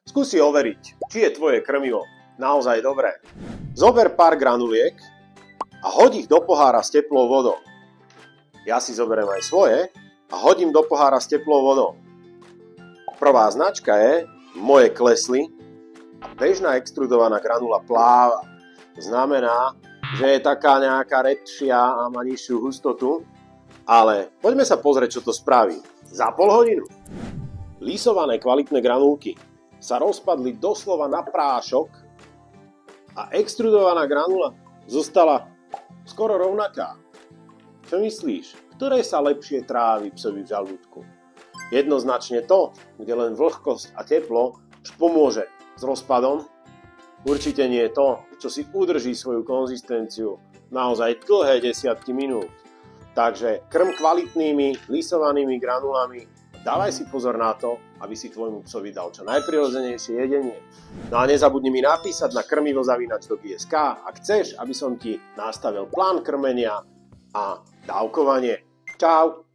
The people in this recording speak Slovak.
Skúsi overiť, či je tvoje krmivo naozaj dobré. Zober pár granuliek a hoď ich do pohára s teplou vodou. Ja si zoberiem aj svoje a hodím do pohára s teplou vodou. Prvá značka je Moje klesly a bežná extrudovaná granula pláva. To znamená, že je taká nejaká redšia a má nižšiu hustotu, ale poďme sa pozrieť, čo to spraví. Za pol hodinu lisované kvalitné granulky sa rozpadli doslova na prášok a extrudovaná granula zostala skoro rovnaká. Čo myslíš? Ktoré sa lepšie trávi psovi v žalúdku? Jednoznačne to, kde len vlhkosť a teplo už pomôže s rozpadom. Určite nie je to, čo si udrží svoju konzistenciu naozaj dlhé desiatky minút. Takže krm kvalitnými lisovanými granulami. Dávaj si pozor na to, aby si tvojmu psovi dal čo najprirodzenejšie jedenie. No a nezabudni mi napísať na krmivo@dogy.sk, ak chceš, aby som ti nastavil plán krmenia a dávkovanie. Čau!